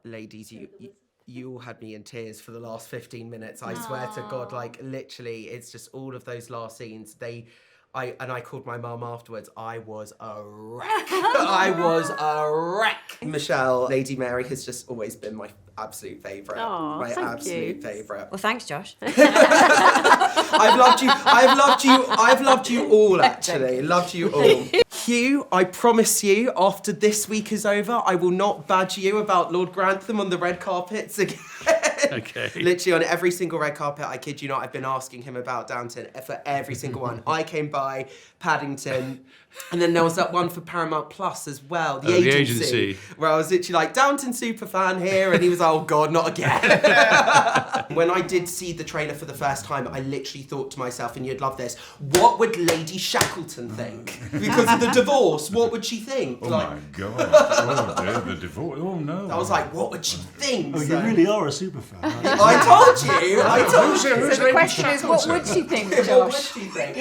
ladies, you all had me in tears for the last 15 minutes. I swear to God, like literally, it's just all of those last scenes. I called my mum afterwards. I was a wreck. I was a wreck. Michelle, Lady Mary has just always been my absolute favourite. My absolute favourite. Well, thanks, Josh. I've loved you all, actually. Loved you all. Hugh, I promise you, after this week is over, I will not badger you about Lord Grantham on the red carpets again. Okay. Literally on every single red carpet, I kid you not, I've been asking him about Downton for every single one. I came by, Paddington, and then there was that one for Paramount Plus as well, the agency, where I was literally like, Downton superfan here, and he was like, oh God, not again. When I did see the trailer for the first time, I literally thought to myself, and you'd love this, what would Lady Shackleton think? Because of the divorce, what would she think? Oh my God, oh dear, the divorce, oh no. I was like, what would she think? Oh, you really are a super fan. I told you. So the question is, what would she think, Josh? What would she think?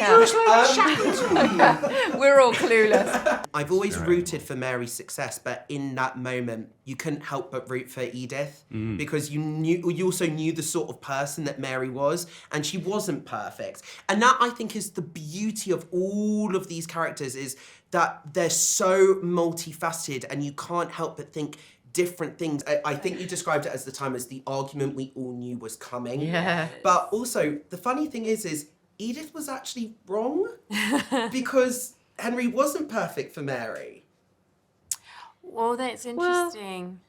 We're all clueless. I've always rooted for Mary's success, but in that moment, you couldn't help but root for Edith because you also knew the sort of person that Mary was, and she wasn't perfect. And that, I think, is the beauty of all of these characters, is that they're so multifaceted, and you can't help but think different things. I think you described it as the time as the argument we all knew was coming. Yeah. But also, the funny thing is Edith was actually wrong because Henry wasn't perfect for Mary. Well, that's interesting.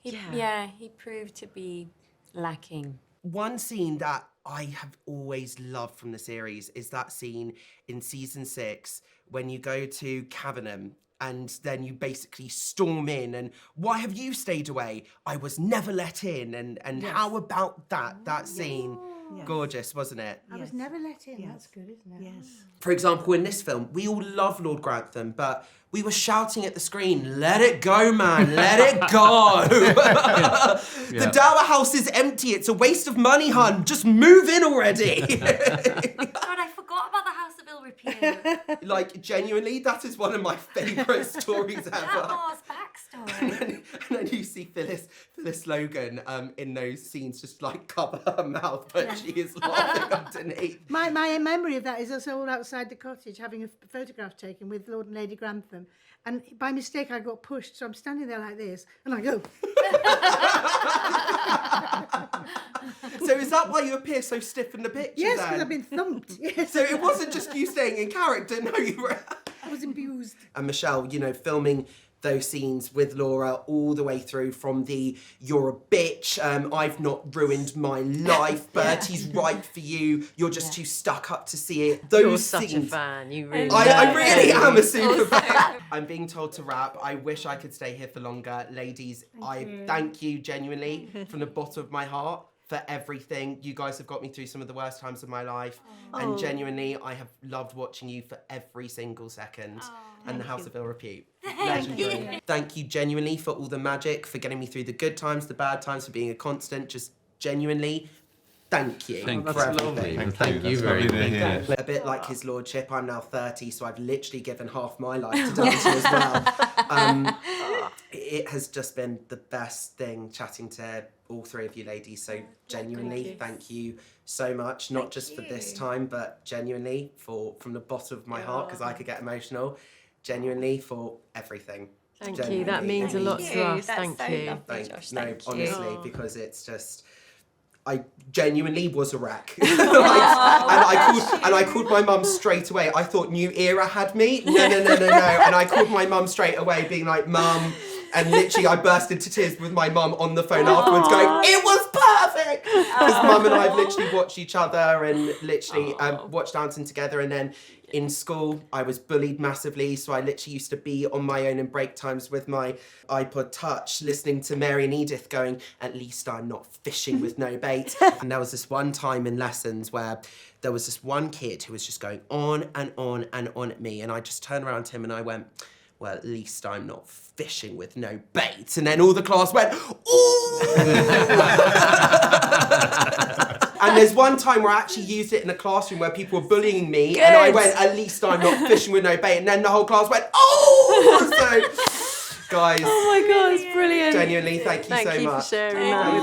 He proved to be lacking. One scene that I have always loved from the series is that scene in season 6 when you go to Cavenham and then you basically storm in and, why have you stayed away? I was never let in. And how about that scene? Yes. Gorgeous, wasn't it? I was never let in. That's good, isn't it? Yes. For example, in this film, we all love Lord Grantham, but we were shouting at the screen, let it go, man, let it go. The Dower House is empty. It's a waste of money, hun. Just move in already. God, I forgot about the House of Ill Repute. Like, genuinely, that is one of my favourite stories ever. That backstory. And then you see Phyllis Logan in those scenes just like cover her mouth, but she is laughing underneath. My memory of that is us all outside the cottage having a photograph taken with Lord and Lady Grantham. And by mistake, I got pushed, so I'm standing there like this, and I go. So is that why you appear so stiff in the picture? Yes, then? because I've been thumped. Yes. So it wasn't just you staying in character, no, you were... I was abused. And Michelle, filming those scenes with Laura all the way through from the you're a bitch, I've not ruined my life, Bertie's right for you, you're just too stuck up to see it. Those You're such scenes, a fan, you really I really am a super fan. I'm being told to wrap. I wish I could stay here for longer. Ladies, thank you genuinely from the bottom of my heart for everything. You guys have got me through some of the worst times of my life. And genuinely, I have loved watching you for every single second. And the House of Ill Repute. Legendary. Thank you genuinely for all the magic, for getting me through the good times, the bad times, for being a constant. Just genuinely, thank you for everything. Thank you very much. A bit like his lordship, I'm now 30, so I've literally given half my life to Downton as well. It has just been the best thing chatting to all three of you ladies, so genuinely thank you so much, not just for this time, but genuinely from the bottom of my heart, because I could get emotional, genuinely for everything. Thank genuinely. you, that means a lot to us. That's Thank so you. lovely, Josh. No, Thank you. honestly, because it's just, I genuinely was a wreck. I called my mum straight away. I thought New Era had me. No. And I called my mum straight away, being like, Mum, and literally I burst into tears with my mum on the phone afterwards going, it was perfect! Because Mum and I have literally watched each other and literally watched Downton together, and then in school, I was bullied massively, so I literally used to be on my own in break times with my iPod Touch, listening to Mary and Edith going, at least I'm not fishing with no bait. And there was this one time in lessons where there was this one kid who was just going on and on and on at me, and I just turned around to him and I went, well, at least I'm not fishing with no bait. And then all the class went, ooh! And there's one time where I actually used it in a classroom where people were bullying me, and I went, at least I'm not fishing with no bait. And then the whole class went, oh! So Guys, Oh my God, it's brilliant. genuinely, thank you so Thank you much. for sharing that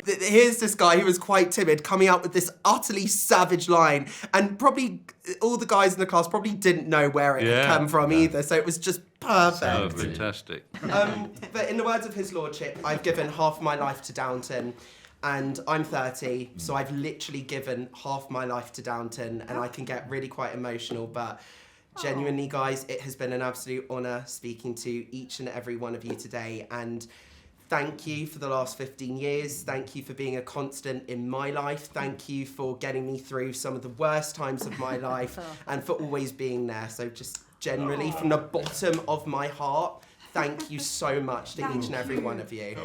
with us. Here's this guy who was quite timid coming out with this utterly savage line, and probably all the guys in the class probably didn't know where it had come from either, so it was just perfect. Oh, fantastic. But in the words of his lordship, I've given half my life to Downton, and I'm 30, so I've literally given half my life to Downton, and I can get really quite emotional, but genuinely, guys, it has been an absolute honour speaking to each and every one of you today, and thank you for the last 15 years. Thank you for being a constant in my life. Thank you for getting me through some of the worst times of my life and for always being there. So just generally, from the bottom of my heart, thank you so much to each and every one of you.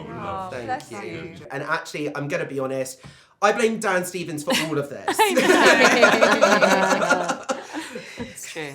Thank you. And actually, I'm going to be honest, I blame Dan Stevens for all of this.